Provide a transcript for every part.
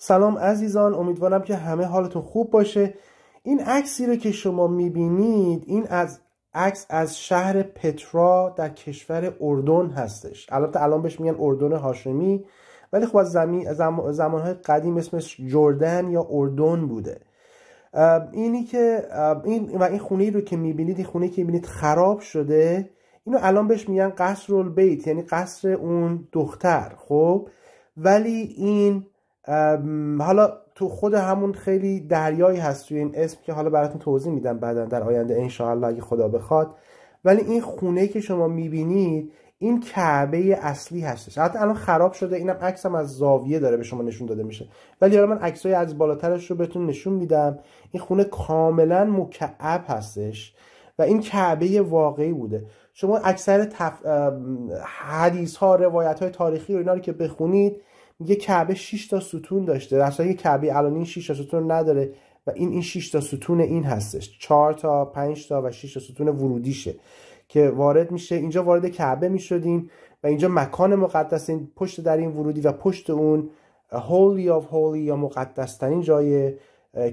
سلام عزیزان، امیدوارم که همه حالتون خوب باشه. این عکسی رو که شما میبینید این عکس از شهر پترا در کشور اردن هستش. البته الان بهش میگن اردن هاشمی، ولی خب از زمانهای قدیم اسمش جردن یا اردن بوده. این خونه رو که میبینید، این خونه که میبینید خراب شده، اینو الان بهش میگن قصر البیت، یعنی قصر اون دختر. خب ولی این حالا تو خود همون خیلی دریایی هست توی این اسم که حالا براتون توضیح میدم بعدا در آینده انشاءالله اگه خدا بخواد. ولی این خونه که شما میبینید این کعبه اصلی هستش. حتی الان خراب شده، اینم عکسم از زاویه داره به شما نشون داده میشه، ولی حالا من عکسای از بالاترش رو بهتون نشون میدم. این خونه کاملا مکعب هستش و این کعبه واقعی بوده. شما اکثر حدیث ها، روایت های تاریخی و اینا رو که بخونید میگه کعبه 6 تا ستون داشته، در حالی که کعبه الانی 6 تا ستون نداره و این 6 تا ستون این هستش، 4 تا 5 تا و 6 تا ستون ورودیشه که وارد میشه. اینجا وارد کعبه میشدین و اینجا مکان مقدس، این پشت در این ورودی و پشت اون Holy of Holy یا مقدس ترین جای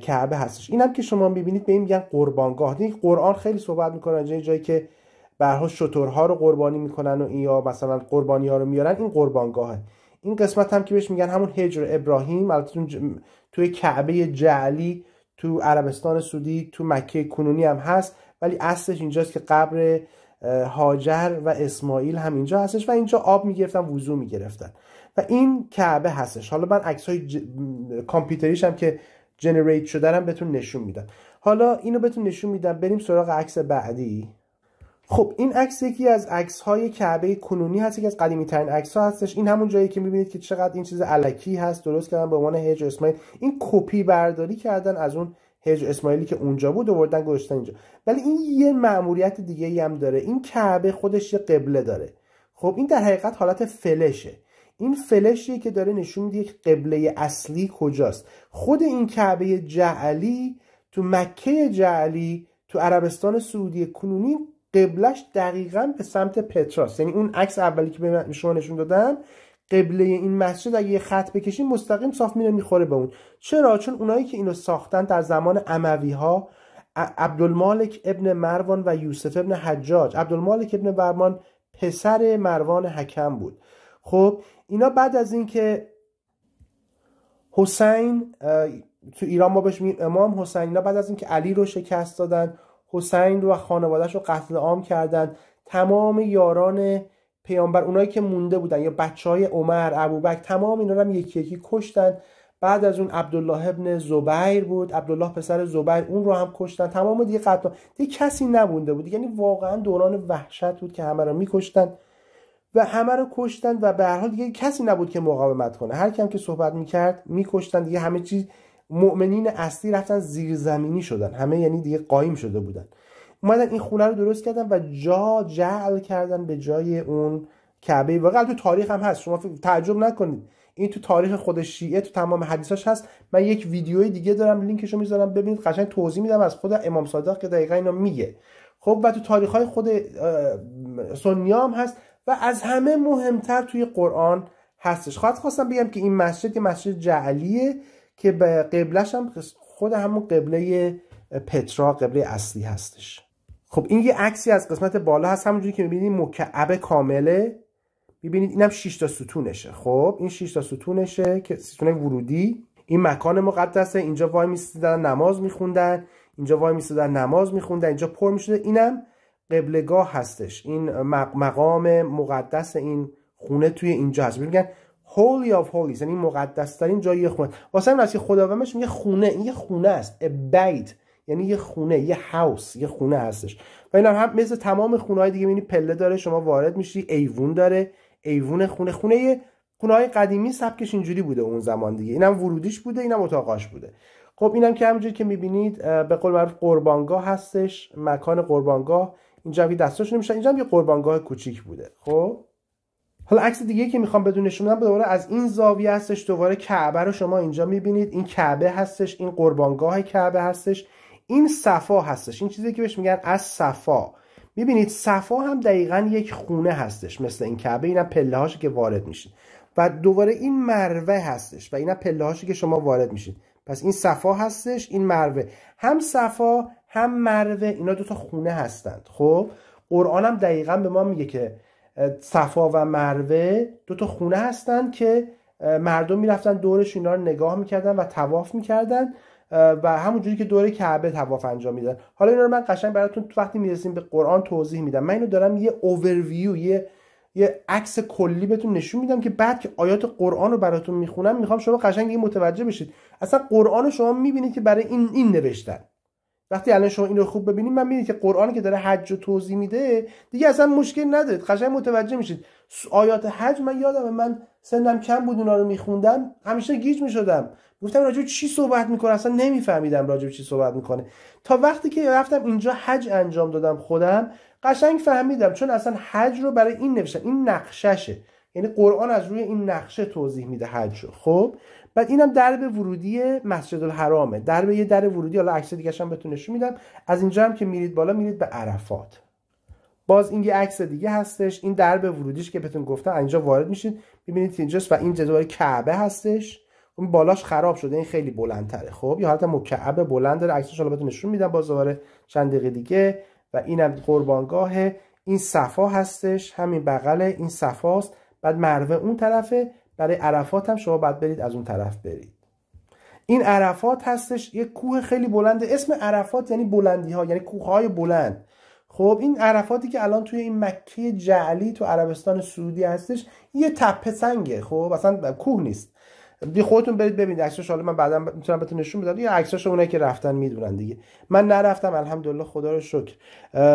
کعبه هستش. اینم که شما میبینید به این میگن قربانگاه. این قرآن خیلی صحبت میکنه اینجا جایی که به هر حال شترها رو قربانی میکنن و یا مثلا قربانی ها رو میارن، این قربانگاهه. این قسمت هم که بهش میگن همون حجر ابراهیم، البته توی کعبه جعلی تو عربستان سعودی تو مکه کنونی هم هست، ولی اصلش اینجاست که قبر هاجر و اسماعیل هم اینجا هستش و اینجا آب میگرفتن، وضو میگرفتن و این کعبه هستش. حالا من عکس‌های کامپیوتریش هم که جنریت شده رو بهتون نشون میدم. حالا اینو بهتون نشون میدم. بریم سراغ عکس بعدی. خب این عکس یکی از عکس‌های کعبه کنونی هست، یکی از قدیمی‌ترین عکس‌ها هستش. این همون جایی که می‌بینید که چقدر این چیز الکی هست، درست کردن به عنوان حجر اسماعیل. این کپی برداری کردن از اون حجر اسماعیلی که اونجا بود، آوردن گذاشتن اینجا. ولی این یه مأموریت دیگه‌ای هم داره. این کعبه خودش یه قبله داره. خب این در حقیقت حالت فلشه. این فلشیه که داره نشون میده یک قبله اصلی کجاست. خود این کعبه جعلی تو مکه جعلی تو عربستان سعودی کنونی قبلش دقیقاً به سمت پتراست. یعنی اون عکس اولی که به شما نشون دادم، قبله این مسجد اگه یه خط بکشین مستقیم صاف میخوره به اون. چرا؟ چون اونایی که اینو ساختن در زمان اموی ها، عبدالمالک ابن مروان و یوسف ابن حجاج. عبدالمالک ابن مروان پسر مروان حکم بود. خب اینا بعد از اینکه حسین، تو ایران ما بهش میگیم امام حسین، اینا بعد از اینکه علی رو شکست دادن، حسین رو و خانواده‌اش رو قتل عام کردن، تمام یاران پیامبر، اونایی که مونده بودن یا بچهای عمر، ابوبکر، تمام اینا رو هم یکی یکی کشتن. بعد از اون عبدالله ابن زبیر بود، عبدالله پسر زبیر، اون رو هم کشتن. تمام دیگه قتل، دیگه کسی نمونده بود. یعنی واقعا دوران وحشت بود که همه رو میکشتن و همه رو کشتن و به هر حال دیگه کسی نبود که مقاومت کنه. هر کیم که صحبت میکرد میکشتن دیگه. همه چیز، مؤمنین اصلی رفتن زیرزمینی شدن همه، یعنی دیگه قایم شده بودن. اومدن این خونه رو درست کردن و جعل کردن به جای اون کعبه. واقعا تو تاریخ هم هست، شما تعجب نکنید، این تو تاریخ خود شیعه تو تمام حدیثاش هست. من یک ویدیوی دیگه دارم، لینکشو میذارم ببینید، قشنگ توضیح میدم از خود امام صادق که دقیقاً اینو میگه. خب و تو تاریخ‌های خود سنی‌ها هم هست و از همه مهمتر توی قرآن هستش. خواستم بگم که این مسجد یه مسجد جعلیه که به قبلش هم خود همون قبله پترا، قبله اصلی هستش. خب این یه عکسی از قسمت بالا هست، همونجوری که می‌بینید مکعب کامله. می‌بینید اینم 6 تا ستونشه. خب این 6 تا ستونشه که ستون ورودی. این مکان مقدسه. اینجا وای می‌ایستادن نماز می‌خوندن، اینجا وای می‌ایستادن نماز می‌خوندن، اینجا پر می‌شده. اینم قبلگاه هستش. این مقام مقدس این خونه توی اینجا هست. میگن Holy of Holies، یعنی مقدس ترین جای خونه. واسه همین است که خداوندش میگه خونه، این یه خونه است. بیت یعنی یه خونه، یه هاوس، یه خونه هستش. و اینا هم مثل تمام خونه‌های دیگه می‌بینی پله داره، شما وارد میشی، ایوون داره، ایوون خونه‌های قدیمی سبکش اینجوری بوده اون زمان دیگه. اینم ورودیش بوده، اینم اتاقاش بوده. خب اینم که همونجوری که می‌بینید به قول معروف قربانگاه هستش، مکان قربانگاه. اینجا هم که دستاش نمیشه، اینجا هم یه قربانگاه کوچیک بوده. خب حالا عکس دیگه که میخوام بدون نشون بدم دوباره از این زاویه هستش. دوباره کعبه رو شما اینجا میبینید، این کعبه هستش، این قربانگاه کعبه هستش، این صفا هستش، این چیزی که بهش میگن از صفا. میبینید صفا هم دقیقاً یک خونه هستش مثل این کعبه. اینم پله هاشه که وارد میشید. و دوباره این مروه هستش و اینا پله هاشی که شما وارد میشید. پس این صفا هستش، این مروه. هم صفا هم مروه اینا دوتا خونه هستند. خب قرآن هم دقیقا به ما میگه که صفا و مروه دوتا خونه هستند که مردم میرفتن دورش اینا رو نگاه میکردن و طواف میکردن و همونجوری که دور کعبه طواف انجام میدن. حالا اینا رو من قشنگ براتون وقتی میرسیم به قرآن توضیح میدم. من اینو دارم یه اوورویو، یه عکس کلی بهتون نشون میدم که بعد که آیات قرآن رو براتون میخونم میخوام شما قشنگ این متوجه بشید اصلا قرآن رو شما میبینید که برای این نوشتن. وقتی الان شما این رو خوب ببینید من میبینید که قرآنی که داره حج رو توضیح میده دیگه اصلا مشکل نداره، قشنگ متوجه میشید. آیات حج من یادمه من سنم کم بود اونا رو میخوندم همیشه گیج میشدم، گفتم راجع به چی صحبت میکنه، اصلا نمیفهمیدم راجع به چی صحبت میکنه. تا وقتی که رفتم اینجا حج انجام دادم خودم قشنگ فهمیدم، چون اصلا حج رو برای این نوشتن، این نقششه، یعنی قرآن از روی این نقشه توضیح میده حج رو. خب بعد اینم درب ورودی مسجد الحرامه، یه در ورودی، حالا عکس دیگه هم بهتون نشون میدم. از اینجا هم که میرید بالا میرید به عرفات. باز این یه عکس دیگه هستش، این درب ورودیش که بهتون گفتم، اینجا وارد میشید میبینید که اینجاست و این جدول کعبه هستش. اون بالاش خراب شده، این خیلی بلندتره. خب یه حالت مکعب بلند داره، عکسش حالا بهتون نشون میدم باز دوباره چند دقیقه دیگه. و اینم قربانگاه، این صفا هستش، همین بغل این صفاست. بعد مروه اون طرفه، برای عرفات هم شما باید برید از اون طرف برید. این عرفات هستش، یه کوه خیلی بلنده. اسم عرفات یعنی بلندی ها، یعنی کوه های بلند. خب این عرفاتی که الان توی این مکه جعلی تو عربستان سعودی هستش یه تپه سنگه. خب اصلا کوه نیست. بی خودتون برید ببینید عکسش، حالا من بعدا میتونم بهتون نشون بدم. یه عکساش اونایی که رفتن میدونن دیگه، من نرفتم الحمدلله خدا رو شکر.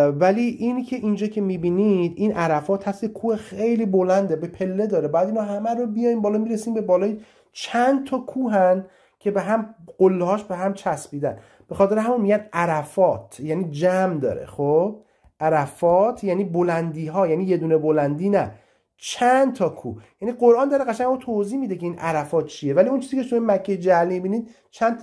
ولی اینی که اینجا که میبینید این عرفات هست، کوه خیلی بلنده، به پله داره. بعد اینا همه رو بیایم بالا، میرسیم به بالای چند تا کوهن که به هم قله‌هاش به هم چسبیدن. به خاطر همون میگن عرفات، یعنی جمع داره. خب عرفات یعنی بلندی ها، یعنی یه دونه بلندی نه، چند تا کوه. یعنی قرآن داره قشنگ توضیح میده که این عرفات چیه. ولی اون چیزی که توی مکه جعلی میبینید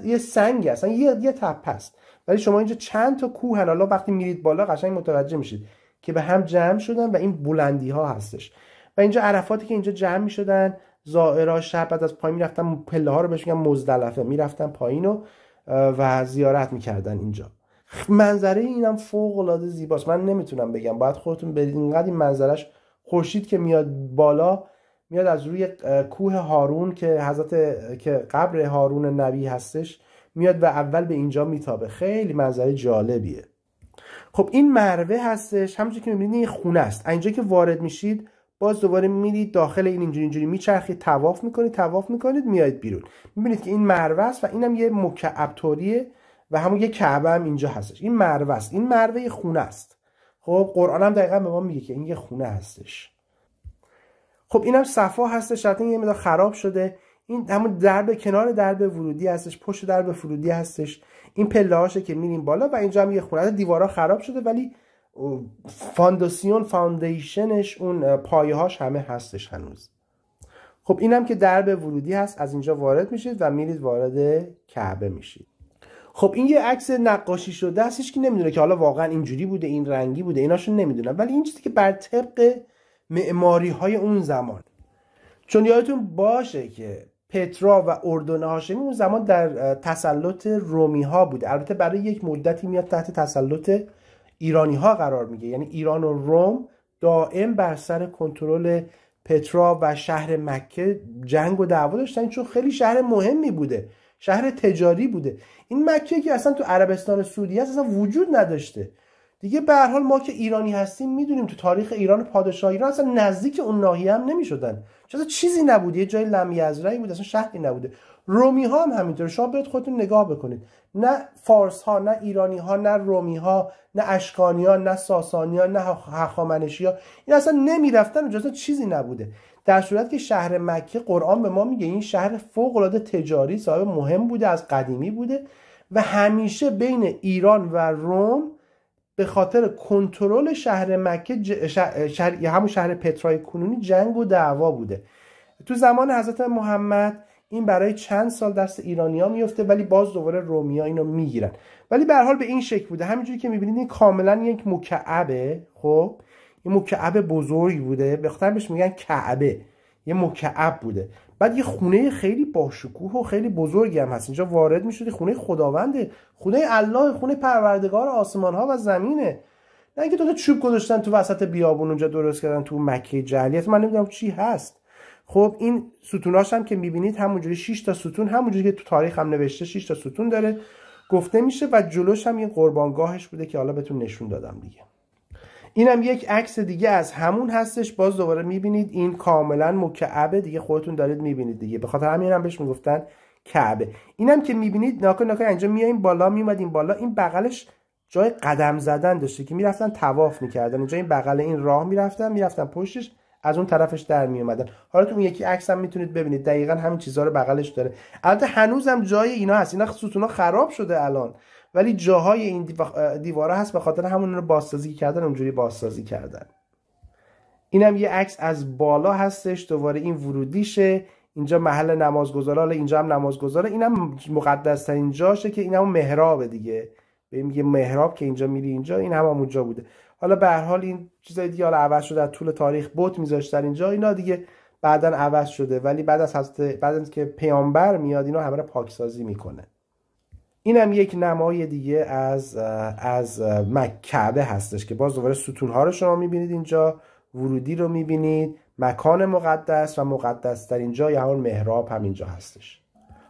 یه سنگ هست، یه تپه است. ولی شما اینجا چند تا کوه هن. حالا وقتی میرید بالا قشنگ متوجه میشید که به هم جمع شدن و این بلندی ها هستش. و اینجا عرفاتی که اینجا جمع میشدن، زائرها شب بعد از پایین میرفتن پله ها رو بهش میگن مزدلفه، میرفتن پایین و زیارت میکردن اینجا. منظره اینم فوق العاده زیباست، من نمیتونم بگم، باید خودتون برید. اینقدر این منظرش، خورشید که میاد بالا، میاد از روی کوه هارون که قبر هارون نبی هستش، میاد و اول به اینجا میتابه. خیلی منظره جالبیه. خب این مروه هستش، همونجوری که میبینید این خونه است. اینجا که وارد میشید باز دوباره میرید داخل این، اینجوری میچرخید، طواف میکنید میایید بیرون. میبینید که این مروه است و اینم یه مکعب طوریه و همون یه کعبه هم اینجا هستش. این مروه است، این مروه یه خونه است. خب قرآن هم دقیقا به ما میگه که این یه خونه هستش. خب اینم صفا هستش، البته یه مقدار خراب شده. این همون درب، کنار درب ورودی هستش، پشت درب ورودی هستش. این پله هاشه که میریم بالا و اینجا هم یه خونه. دیوارا خراب شده ولی فاندیشنش، اون پایه هاش همه هستش هنوز. خب اینم که درب ورودی هست، از اینجا وارد میشید و میرید وارد کعبه میشید. خب این یه عکس نقاشی شده است، هیچ کی نمیدونه که حالا واقعا اینجوری بوده، این رنگی بوده، ایناشو نمیدونن. ولی این چیزی که بر طبق معماری های اون زمان، چون یادتون باشه که پترا و اردن هاشمی اون زمان در تسلط رومی ها بوده. البته برای یک مدتی میاد تحت تسلط ایرانی ها قرار میگه، یعنی ایران و روم دائم بر سر کنترل پترا و شهر مکه جنگ و دعوا داشتن، چون خیلی شهر مهمی بوده، شهر تجاری بوده. این مکه که اصلا تو عربستان سعودی هست اصلا وجود نداشته دیگه. به هر حال ما که ایرانی هستیم میدونیم تو تاریخ ایران، پادشاه ایران اصلا نزدیک اون ناحیه هم نمیشدن، چون چیزی نبود، یه جای لمیزرعی بود، اصلا شهری نبوده. رومی ها هم همینطور. شما برید خودتون نگاه بکنید، نه فارس ها، نه ایرانی ها، نه رومی ها، نه اشکانی ها، نه ساسانی ها، نه هخامنشی ها، این اصلا نمیرفتن، اونجا چیزی نبوده. در صورت که شهر مکه قرآن به ما میگه این شهر فوق العاده تجاری صاحب مهم بوده، از قدیمی بوده و همیشه بین ایران و روم به خاطر کنترل شهر مکه همون شهر پترای کنونی جنگ و دعوا بوده. تو زمان حضرت محمد این برای چند سال دست ایرانی‌ها میفته ولی باز دوباره رومی‌ها اینو میگیرن. ولی به هر حال به این شکل بوده. همینجوری که می‌بینید این کاملا یک مکعبه. خب این مکعب بزرگی بوده، به خاطر بهش میگن کعبه، یه مکعب بوده. بعد یه خونه خیلی باشکوه و خیلی بزرگی هم هست. اینجا وارد میشدی، خونه خداونده، خونه الله، خونه پروردگار آسمان ها و زمینه. نه اینکه دو تا چوب گذاشتن تو وسط بیابون اونجا درست کردن تو مکه جعلیت. من نمیدونم چی هست. خب این ستوناش هم که میبینید همونجوری 6 تا ستون، همونجوری که تو تاریخ هم نوشته 6 تا ستون داره گفته میشه و جلوش هم یه قربانگاهش بوده که حالا بهتون نشون دادم دیگه. اینم یک عکس دیگه از همون هستش. باز دوباره میبینید این کاملا مکعبه دیگه، خودتون دارید میبینید دیگه، به خاطر همین هم بهش میگفتن کعبه. اینم که میبینید ناکن اینجا میایم بالا، میومدیم بالا، این بغلش جای قدم زدن داشته که میرفتن طواف میکردن. اینجا این بغل این راه میرفتن پشتش، از اون طرفش در میومدن. حالا تو اون یکی عکس هم میتونید ببینید دقیقاً همین چیزا رو بغلش داره. البته هنوزم جای اینا هست، اینا ستونا خراب شده الان، ولی جاهای این دیواره هست، به خاطر همون رو بازسازی کردن، اونجوری بازسازی کردن. اینم یه عکس از بالا هستش، دوباره این ورودیشه، اینجا محل نمازگزاره، اینجا هم نمازگزاره. اینم مقدس ترین جاشه که اینم محرابه دیگه، ببین میگه محراب که اینجا میری اینجا، این هم اونجا بوده. حالا به هر حال این چیزای دیگه حالا عوض شده، در طول تاریخ بت میذاشتن اینجا، اینا دیگه بعدن عوض شده، ولی بعد از که پیامبر میاد اینا همه رو پاکسازی میکنه. اینم یک نمای دیگه از کعبه هستش که باز دوباره ستون‌ها رو شما میبینید اینجا، ورودی رو میبینید، مکان مقدس و مقدس ترین جای همون محراب هم اینجا هستش.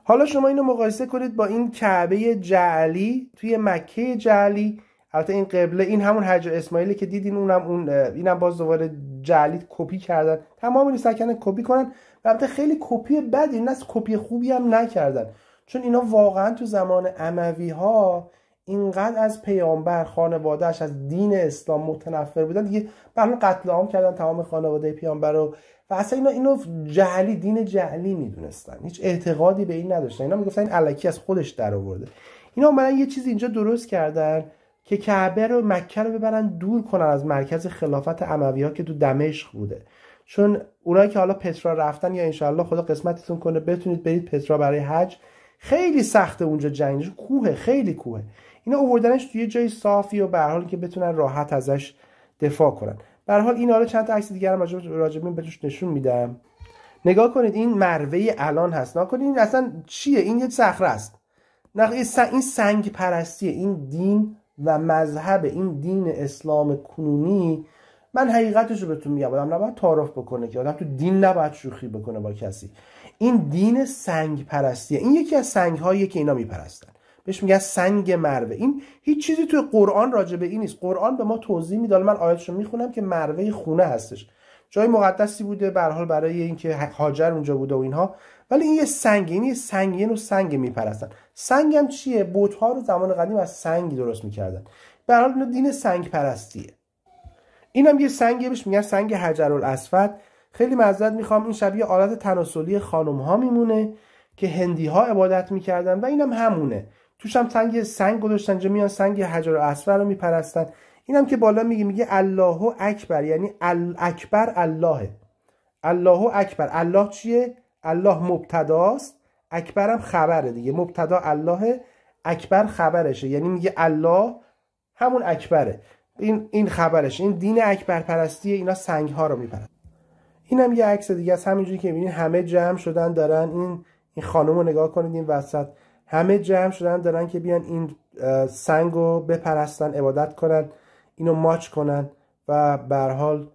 حالا شما اینو مقایسه کنید با این کعبه جعلی توی مکه جعلی. البته این قبله، این همون حجر اسماعیلی که دیدین، اینم باز دوباره جعلی کپی کردن، تمام این سکنه کپی کنن. البته خیلی کپی بدی، نه کپی خوبی هم نکردن، چون اینا واقعا تو زمان اموی ها اینقدر از پیامبر، خانواده‌اش، از دین اسلام متنفر بودن دیگه، برای قتل عام کردن تمام خانواده پیامبر رو و اصلا اینو جعلی، دین جعلی میدونستن، هیچ اعتقادی به این نداشتن. اینا میگفتن این الکی از خودش در آورده. اینا اومدن یه چیز اینجا درست کردن که کعبه رو، مکه رو ببرن دور کنن از مرکز خلافت اموی‌ها که تو دمشق بوده. چون اونایی که حالا پترا رفتن، یا انشالله خدا قسمتتون کنه بتونید برید پترا برای حج، خیلی سخته اونجا جنگش، کوه، خیلی کوه. اینا آوردنش توی جای صافی و به هر حال که بتونن راحت ازش دفاع کنن. به هر حال این حالا چند تا عکس دیگه هم راجع به بهش نشون میدم. نگاه کنید، این مروه الان هست. نگاه کنید این اصلا چیه؟ این یه صخره است. این سنگ پرستیه. این دین و مذهب، این دین اسلام کنونی، من حقیقتش رو بهتون میگم، آدم نباید تعارف بکنه، که آدم تو دین نباید شوخی بکنه با کسی. این دین سنگ پرستیه. این یکی از سنگ هاییه که اینا میپرستن، بهش میگن سنگ مروه. این هیچ چیزی توی قرآن راجع به این نیست. قرآن به ما توضیح میده، من آیاتشو میخونم که مروه خونه هستش، جای مقدسی بوده به هر حال برای اینکه هاجر اونجا بوده و اینها، ولی این یه سنگ، این یه سنگ، سنگ میپرستن. سنگ هم چیه؟ بت‌ها رو زمان قدیم از سنگ درست میکردن. به هر حال دین سنگ پرستیه. اینم یه سنگه، بهش میگن سنگ حجرالاسود. خیلی معذرت میخوام، این شبیه آلت تناسلی خانم ها میمونه که هندی ها عبادت میکردن و اینم همونه. توش هم سنگ گذاشتن، اینجا میان سنگ حجرالاسود رو میپرستن. اینم که بالا میگه الله اکبر، یعنی اکبر اللهه. الله اکبر. الله چیه؟ الله مبتداست، اکبر هم خبره دیگه. مبتدا الله، اکبر خبرشه، یعنی میگه الله همون اکبره، این خبرش. این دین اکبر پرستی، اینا سنگ ها رو میپرستن. اینم یه عکس دیگه است، همینجوری که میبینید همه جمع شدن دارن این خانم رو نگاه کنید، این وسط همه جمع شدن دارن که بیان این سنگ رو بپرستن، عبادت کنن، اینو ماچ کنن و به هر حال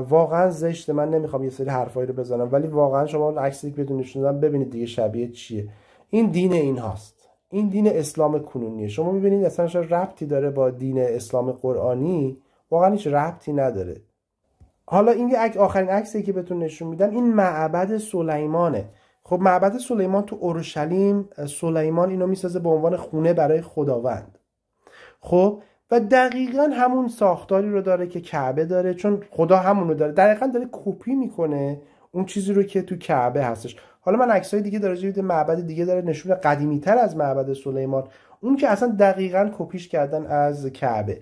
واقعا زشته. من نمیخوام یه سری حرفایی رو بزنم، ولی واقعا شما عکسی که بدون نشون دادم ببینید دیگه شبیه چیه. این دین این هاست، این دین اسلام کنونیه. شما میبینید اصلا ربطی داره با دین اسلام قرآنی؟ واقعا هیچ ربطی نداره. حالا این یه آخرین عکسی که بهتون نشون میدم، این معبد سلیمانه. خب معبد سلیمان تو اورشلیم، سلیمان اینو میسازه به عنوان خونه برای خداوند. خب و دقیقاً همون ساختاری رو داره که کعبه داره، چون خدا همون رو داره، دقیقاً داره کپی میکنه اون چیزی رو که تو کعبه هستش. حالا من عکسای دیگه داره، معبد دیگه داره نشون قدیمی تر از معبد سلیمان، اون که اصلا دقیقاً کپیش کردن از کعبه،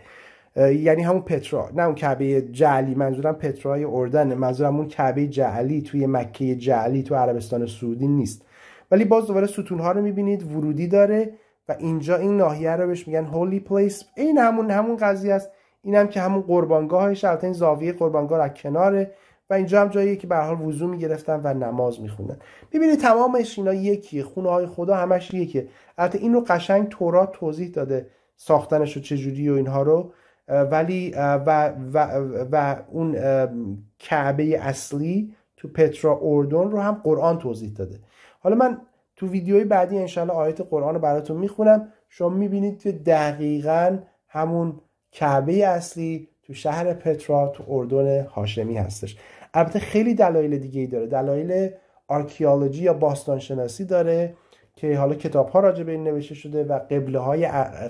یعنی همون پترا، نه اون کعبه جعلی، منظورم پترای اردن، منظورم اون کعبه جعلی توی مکه جعلی تو عربستان سعودی نیست. ولی باز دوباره ستون‌ها رو می‌بینید، ورودی داره و اینجا این ناحیه رو بهش میگن هولی پلیس. این همون قضیه است. اینم که همون قربانگاهش، البته این زاویه قربانگاه از کناره و اینجا هم جاییه که به هر حال وضو میگرفتن و نماز میخوندن. ببینید تمامش اینا یکیه، خونه های خدا همش یکیه. البته این رو قشنگ تورات توضیح داده ساختنش رو چجوری و اینها رو، ولی و اون کعبه اصلی تو پترا اردن رو هم قرآن توضیح داده. حالا من تو ویدیوی بعدی انشالله آیت قرآن رو براتون میخونم، شما میبینید که دقیقاً همون کعبه اصلی تو شهر پترا تو اردن هاشمی هستش. البته خیلی دلایل دیگه ای داره، دلایل آرکیولوژی یا باستانشناسی داره که حالا کتاب ها راجع به این نوشته شده و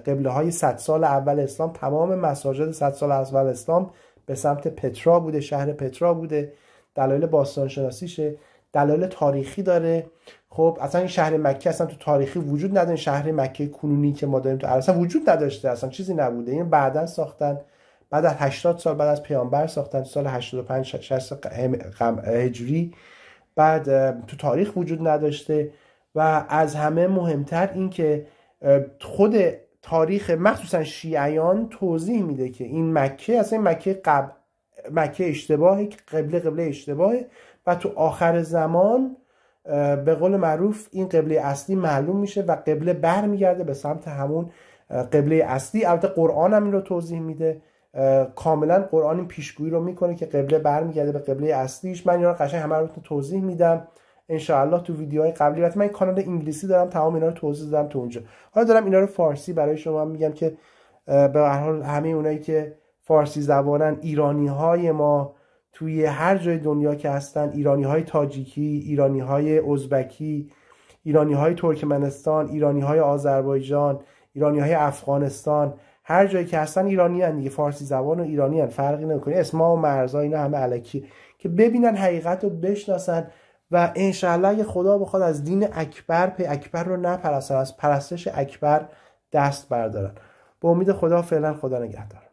قبله های 100 سال اول اسلام، تمام مساجد 100 سال اول اسلام به سمت پترا بوده، شهر پترا بوده. دلایل باستانشناسیشه، دلایل تاریخی داره. خب اصلا این شهر مکه اصلا تو تاریخی وجود نداره، شهر مکه کنونی که ما داریم تو اصلا وجود نداشته، اصلا چیزی نبوده. این بعداً ساختن، بعد از 80 سال بعد از پیامبر ساختن، سال 85 60 هجری، بعد تو تاریخ وجود نداشته. و از همه مهمتر این که خود تاریخ مخصوصا شیعیان توضیح میده که این مکه اصلا مکه اشتباهه، قبله اشتباهه و تو آخر زمان به قول معروف این قبله اصلی معلوم میشه و قبله برمیگرده به سمت همون قبله اصلی. البته قرآن هم این رو توضیح میده، کاملا قرآن این پیشگویی رو میکنه که قبله برمیگرده به قبله اصلیش. من اینا رو قشنگ همه رو توضیح میدم انشاءالله تو ویدیوهای قبلی. من کانال انگلیسی دارم، تمام اینا رو توضیح دادم تو اونجا. حالا دارم اینا رو فارسی برای شما میگم که به هر حال همه اونایی که فارسی زبانن، ایرانی‌های ما توی هر جای دنیا که هستن، ایرانی‌های تاجیکی، ایرانی‌های ازبکی، ایرانی‌های ترکمنستان، ایرانی‌های آذربایجان، ایرانی‌های افغانستان، هر جایی که هستن ایرانیان دیگه، فارسی زبان و ایرانیان، فرقی نمی‌کنه. اسما و مرزا اینا همه الکی، که ببینن حقیقت رو بشناسن و انشاءالله اگه خدا بخواد از دین اکبر رو نپرستن، از پرستش اکبر دست بردارن. با امید خدا، فعلا خدا نگهدار.